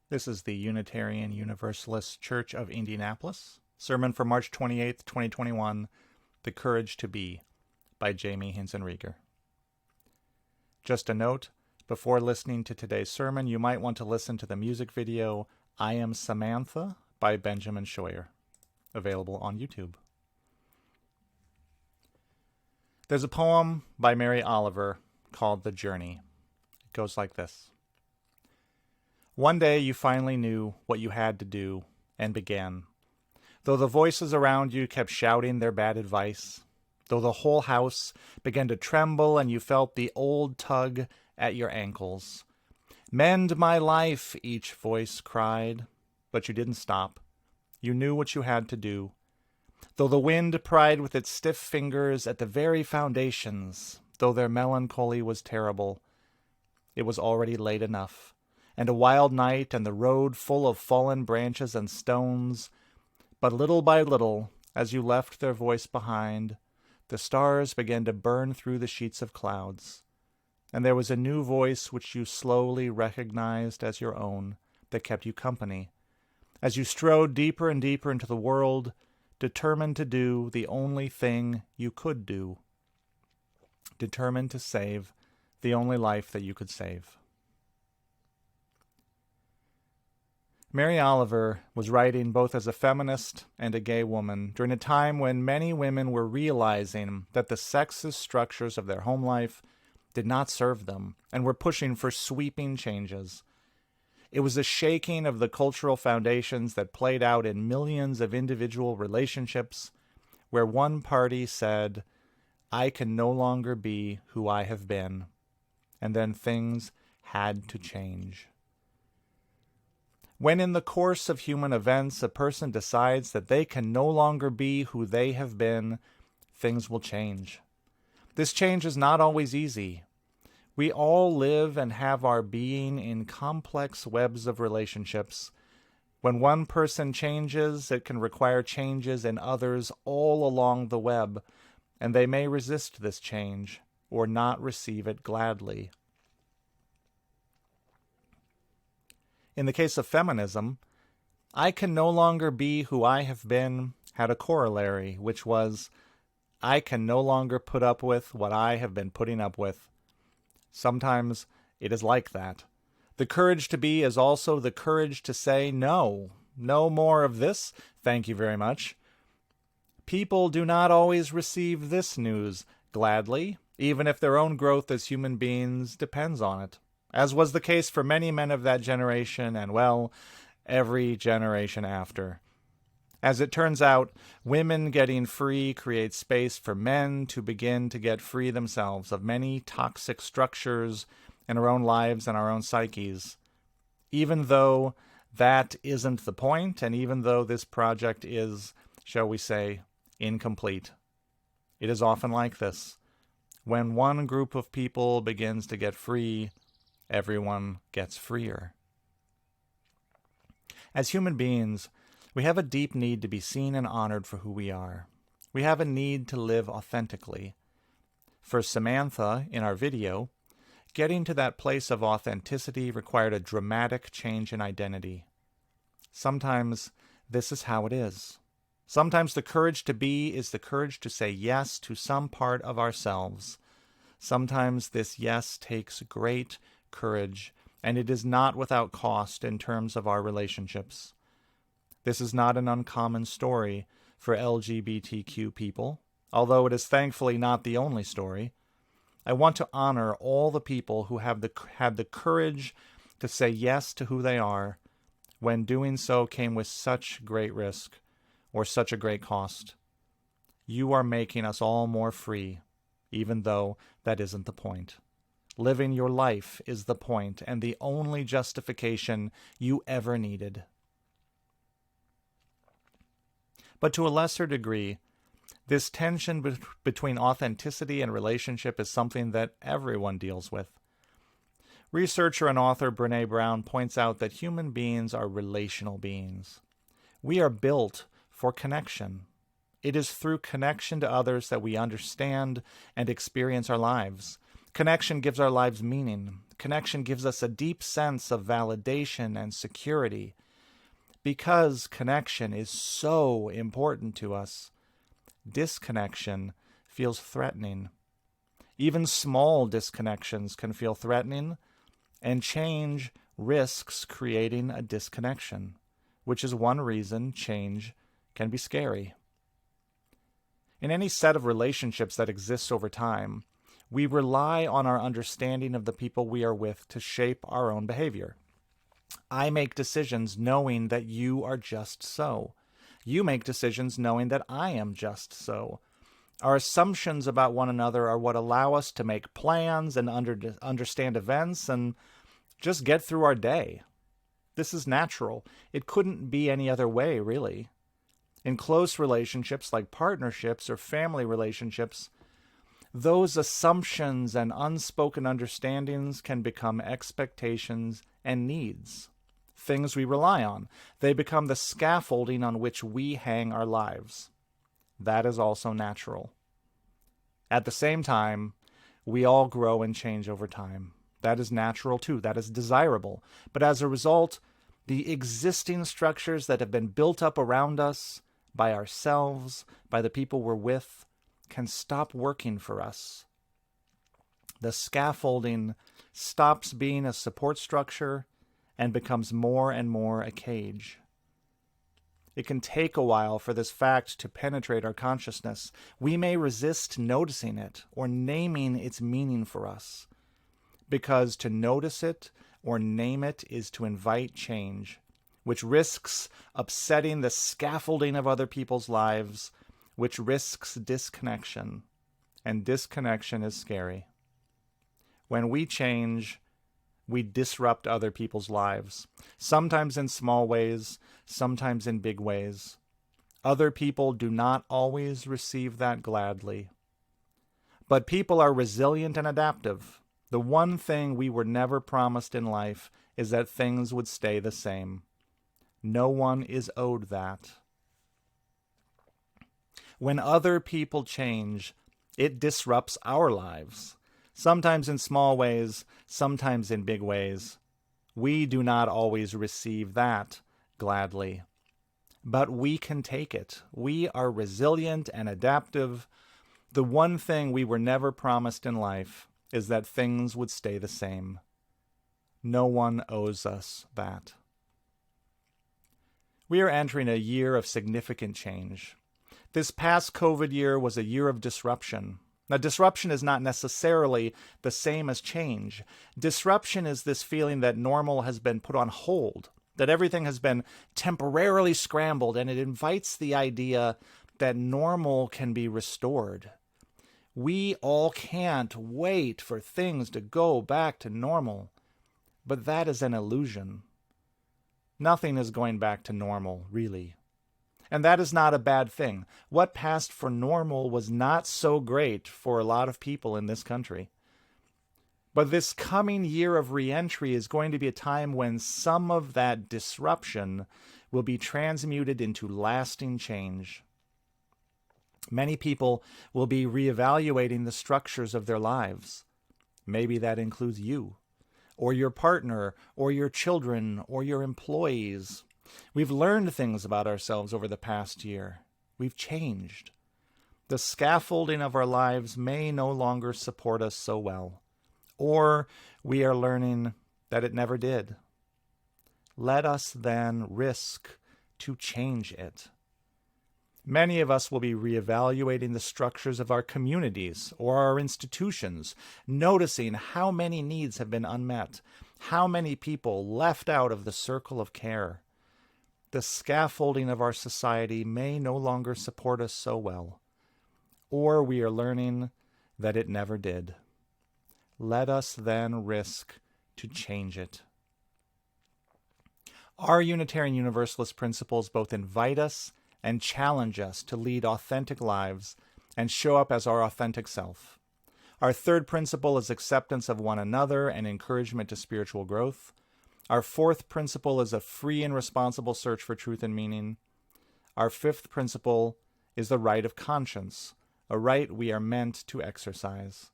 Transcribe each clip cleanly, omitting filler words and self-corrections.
This is the Unitarian Universalist Church of Indianapolis. Sermon for March 28th, 2021, The Courage to Be, by Jamie Hinson-Rieger. Just a note, before listening to today's sermon, you might want to listen to the music video I Am Samantha by Benjamin Scheuer, available on YouTube. There's a poem by Mary Oliver called The Journey. It goes like this. One day you finally knew what you had to do and began. Though the voices around you kept shouting their bad advice, though the whole house began to tremble and you felt the old tug at your ankles. Mend my life, each voice cried, but you didn't stop. You knew what you had to do. Though the wind pried with its stiff fingers at the very foundations, though their melancholy was terrible, it was already late enough. And a wild night, and the road full of fallen branches and stones. But little by little, as you left their voice behind, the stars began to burn through the sheets of clouds. And there was a new voice which you slowly recognized as your own, that kept you company, as you strode deeper and deeper into the world, determined to do the only thing you could do, determined to save the only life that you could save. Mary Oliver was writing both as a feminist and a gay woman during a time when many women were realizing that the sexist structures of their home life did not serve them and were pushing for sweeping changes. It was a shaking of the cultural foundations that played out in millions of individual relationships where one party said, "I can no longer be who I have been," and then things had to change. When in the course of human events a person decides that they can no longer be who they have been, things will change. This change is not always easy. We all live and have our being in complex webs of relationships. When one person changes, it can require changes in others all along the web, and they may resist this change or not receive it gladly. In the case of feminism, I can no longer be who I have been had a corollary, which was, I can no longer put up with what I have been putting up with. Sometimes it is like that. The courage to be is also the courage to say no. No more of this, thank you very much. People do not always receive this news gladly, even if their own growth as human beings depends on it, as was the case for many men of that generation and, well, every generation after. As it turns out, women getting free creates space for men to begin to get free themselves of many toxic structures in our own lives and our own psyches. Even though that isn't the point, and even though this project is, shall we say, incomplete. It is often like this. When one group of people begins to get free, everyone gets freer. As human beings, we have a deep need to be seen and honored for who we are. We have a need to live authentically. For Samantha, in our video, getting to that place of authenticity required a dramatic change in identity. Sometimes this is how it is. Sometimes the courage to be is the courage to say yes to some part of ourselves. Sometimes this yes takes great courage, and it is not without cost in terms of our relationships. This is not an uncommon story for LGBTQ people, although it is thankfully not the only story. I want to honor all the people who have had the courage to say yes to who they are when doing so came with such great risk or such a great cost. You are making us all more free, even though that isn't the point. Living your life is the point and the only justification you ever needed. But to a lesser degree, this tension between authenticity and relationship is something that everyone deals with. Researcher and author Brené Brown points out that human beings are relational beings. We are built for connection. It is through connection to others that we understand and experience our lives. Connection gives our lives meaning. Connection gives us a deep sense of validation and security. Because connection is so important to us, disconnection feels threatening. Even small disconnections can feel threatening, and change risks creating a disconnection, which is one reason change can be scary. In any set of relationships that exists over time, we rely on our understanding of the people we are with to shape our own behavior. I make decisions knowing that you are just so. You make decisions knowing that I am just so. Our assumptions about one another are what allow us to make plans and understand events and just get through our day. This is natural. It couldn't be any other way, really. In close relationships like partnerships or family relationships, those assumptions and unspoken understandings can become expectations and needs, things we rely on. They become the scaffolding on which we hang our lives. That is also natural. At the same time, we all grow and change over time. That is natural too. That is desirable. But as a result, the existing structures that have been built up around us, by ourselves, by the people we're with, can stop working for us. The scaffolding stops being a support structure and becomes more and more a cage. It can take a while for this fact to penetrate our consciousness. We may resist noticing it or naming its meaning for us, because to notice it or name it is to invite change, which risks upsetting the scaffolding of other people's lives, which risks disconnection, and disconnection is scary. When we change, we disrupt other people's lives, sometimes in small ways, sometimes in big ways. Other people do not always receive that gladly. But people are resilient and adaptive. The one thing we were never promised in life is that things would stay the same. No one is owed that. When other people change, it disrupts our lives, sometimes in small ways, sometimes in big ways. We do not always receive that gladly, but we can take it. We are resilient and adaptive. The one thing we were never promised in life is that things would stay the same. No one owes us that. We are entering a year of significant change. This past COVID year was a year of disruption. Now, disruption is not necessarily the same as change. Disruption is this feeling that normal has been put on hold, that everything has been temporarily scrambled, and it invites the idea that normal can be restored. We all can't wait for things to go back to normal, but that is an illusion. Nothing is going back to normal, really. And that is not a bad thing. What passed for normal was not so great for a lot of people in this country. But this coming year of re-entry is going to be a time when some of that disruption will be transmuted into lasting change. Many people will be reevaluating the structures of their lives. Maybe that includes you, or your partner, or your children, or your employees. We've learned things about ourselves over the past year. We've changed. The scaffolding of our lives may no longer support us so well, or we are learning that it never did. Let us then risk to change it. Many of us will be reevaluating the structures of our communities or our institutions, noticing how many needs have been unmet, how many people left out of the circle of care. The scaffolding of our society may no longer support us so well, or we are learning that it never did. Let us then risk to change it. Our Unitarian Universalist principles both invite us and challenge us to lead authentic lives and show up as our authentic self. Our third principle is acceptance of one another and encouragement to spiritual growth. Our fourth principle is a free and responsible search for truth and meaning. Our fifth principle is the right of conscience, a right we are meant to exercise.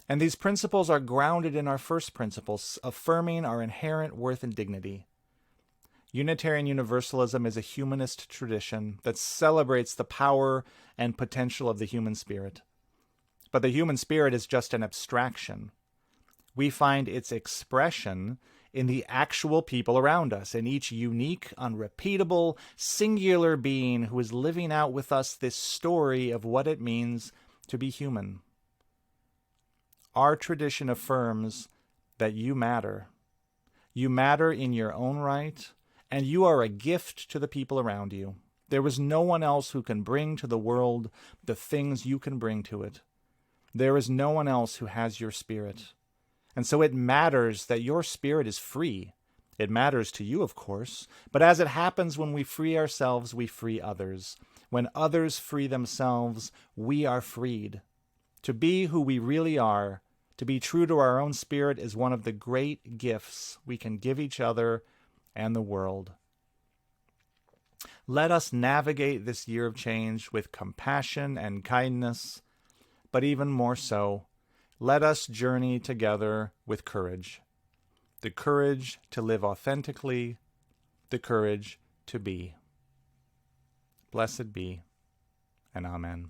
And these principles are grounded in our first principles, affirming our inherent worth and dignity. Unitarian Universalism is a humanist tradition that celebrates the power and potential of the human spirit. But the human spirit is just an abstraction. We find its expression in the actual people around us, in each unique, unrepeatable, singular being who is living out with us this story of what it means to be human. Our tradition affirms that you matter. You matter in your own right, and you are a gift to the people around you. There is no one else who can bring to the world the things you can bring to it. There is no one else who has your spirit. And so it matters that your spirit is free. It matters to you, of course, but as it happens when we free ourselves, we free others. When others free themselves, we are freed. To be who we really are, to be true to our own spirit, is one of the great gifts we can give each other and the world. Let us navigate this year of change with compassion and kindness, but even more so, let us journey together with courage. The courage to live authentically, the courage to be. Blessed be, and amen.